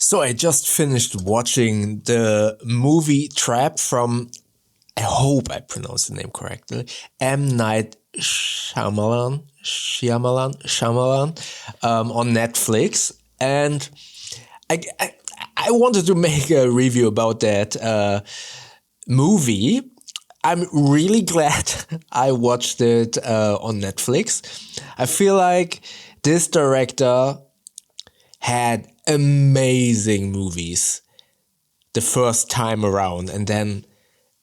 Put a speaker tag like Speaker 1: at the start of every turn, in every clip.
Speaker 1: So I just finished watching the movie Trap from, I hope I pronounced the name correctly, M. Night Shyamalan, on Netflix. And I wanted to make a review about that movie. I'm really glad I watched it on Netflix. I feel like this director had amazing movies the first time around, and then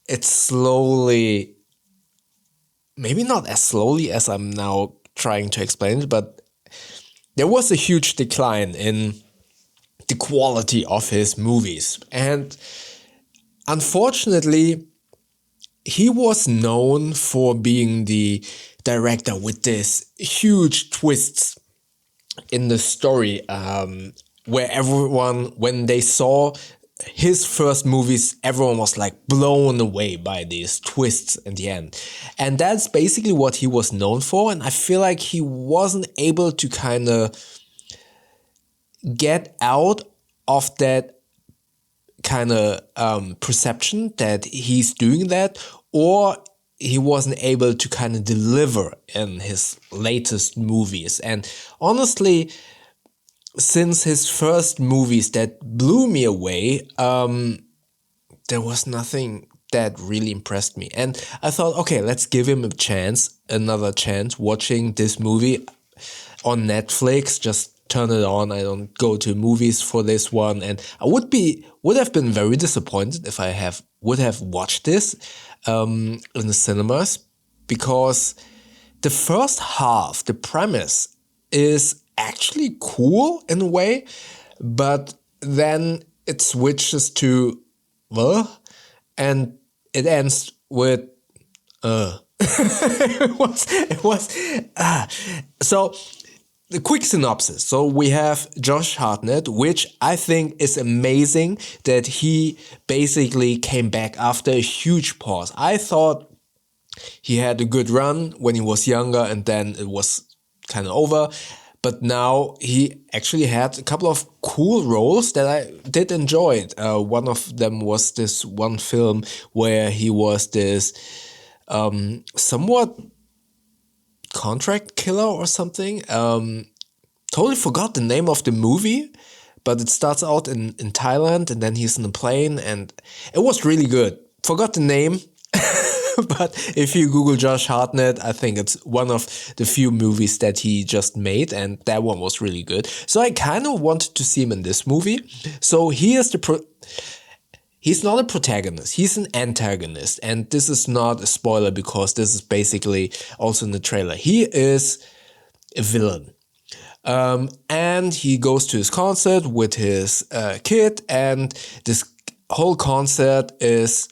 Speaker 1: it slowly, maybe not as slowly as I'm now trying to explain it, but there was a huge decline in the quality of his movies. And unfortunately, he was known for being the director with this huge twists in the story, where everyone, when they saw his first movies, everyone was like blown away by these twists in the end. And that's basically what he was known for. And I feel like he wasn't able to kind of get out of that kind of perception that he's doing that, or he wasn't able to kind of deliver in his latest movies. And honestly, since his first movies that blew me away, there was nothing that really impressed me. And I thought, okay, let's give him another chance watching this movie on Netflix. Just turn it on. I don't go to movies for this one. And I would have been very disappointed if I would have watched this in the cinemas, because the first half, the premise is actually cool in a way, but then it switches to and it ends with so the quick synopsis. So we have Josh Hartnett, which I think is amazing that he basically came back after a huge pause. I thought he had a good run when he was younger and then it was kind of over. But now he actually had a couple of cool roles that I did enjoy. One of them was this one film where he was this somewhat contract killer or something. Totally forgot the name of the movie, but it starts out in Thailand and then he's in a plane and it was really good. Forgot the name. But if you Google Josh Hartnett, I think it's one of the few movies that he just made, and that one was really good. So I kind of wanted to see him in this movie. So he's not a protagonist, he's an antagonist. And this is not a spoiler because this is basically also in the trailer. He is a villain. And he goes to his concert with his kid, and this whole concert is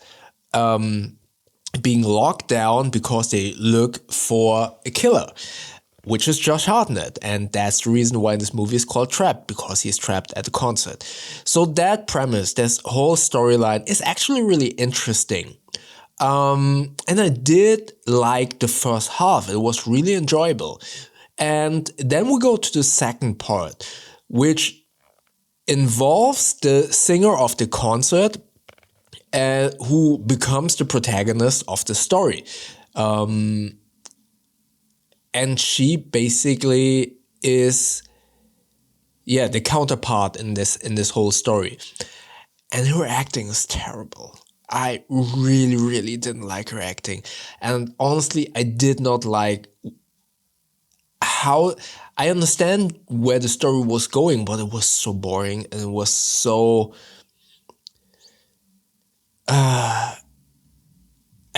Speaker 1: being locked down because they look for a killer, which is Josh Hartnett. And that's the reason why this movie is called Trapped, because he's trapped at the concert. So that premise, this whole storyline is actually really interesting. And I did like the first half. It was really enjoyable. And then we go to the second part, which involves the singer of the concert, who becomes the protagonist of the story. And she basically is, the counterpart in this whole story. And her acting is terrible. I really, really didn't like her acting. And honestly, I did not like how, I understand where the story was going, but it was so boring and it was so... I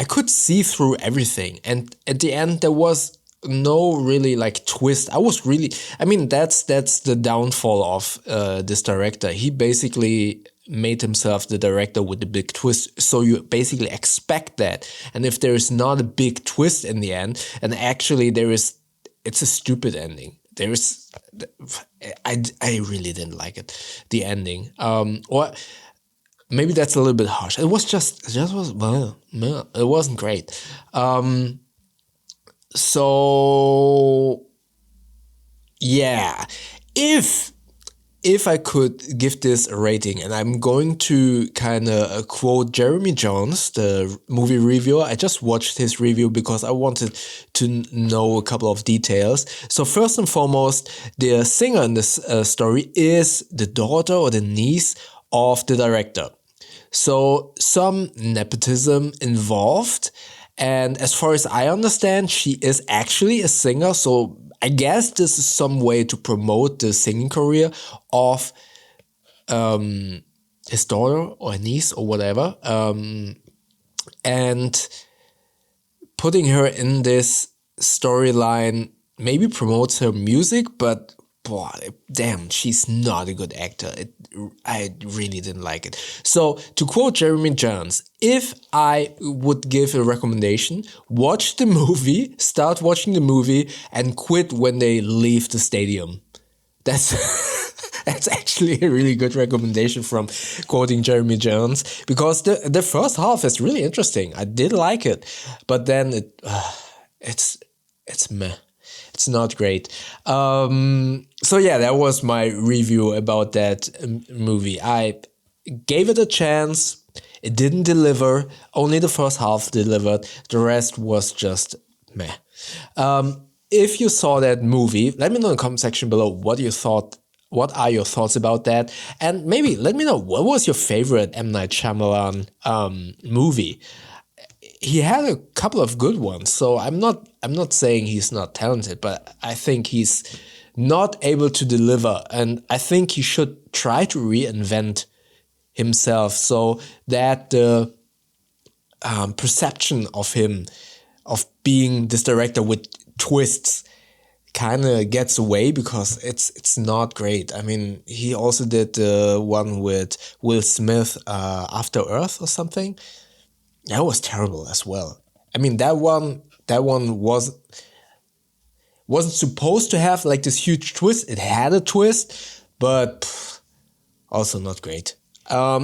Speaker 1: could see through everything, and at the end there was no really like twist. That's the downfall of this director. He basically made himself the director with the big twist, so you basically expect that. And if there is not a big twist in the end, and actually it's a stupid ending. I really didn't like it, the ending. Or maybe that's a little bit harsh. It wasn't great. So yeah, if if I could give this a rating, and I'm going to kind of quote Jeremy Jahns, the movie reviewer. I just watched his review because I wanted to know a couple of details. So first and foremost, the singer in this story is the daughter or the niece of the director. So some nepotism involved. And as far as I understand, she is actually a singer. So I guess this is some way to promote the singing career of his daughter or niece or whatever. And putting her in this storyline maybe promotes her music, but boy, damn, she's not a good actor. I really didn't like it. So to quote Jeremy Jahns, if I would give a recommendation, watch the movie, start watching the movie, and quit when they leave the stadium. That's that's actually a really good recommendation from quoting Jeremy Jahns, because the first half is really interesting. I did like it, but then it's meh. It's not great. So yeah, that was my review about that movie. I gave it a chance. It didn't deliver. Only the first half delivered. The rest was just meh. If you saw that movie, let me know in the comment section below what you thought. What are your thoughts about that? And maybe let me know, what was your favorite M. Night Shyamalan movie? He had a couple of good ones, so I'm not saying he's not talented, but I think he's not able to deliver, and I think he should try to reinvent himself so that the perception of him, of being this director with twists, kind of gets away, because it's not great. I mean, he also did the one with Will Smith, After Earth or something. That was terrible as well. I mean, that one wasn't supposed to have like this huge twist. It had a twist, but also not great. Yeah,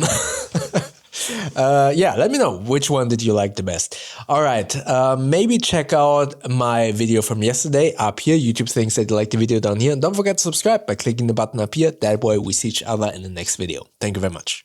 Speaker 1: let me know which one did you like the best. All right, maybe check out my video from yesterday up here. YouTube thinks that you like the video down here. And don't forget to subscribe by clicking the button up here. That way we see each other in the next video. Thank you very much.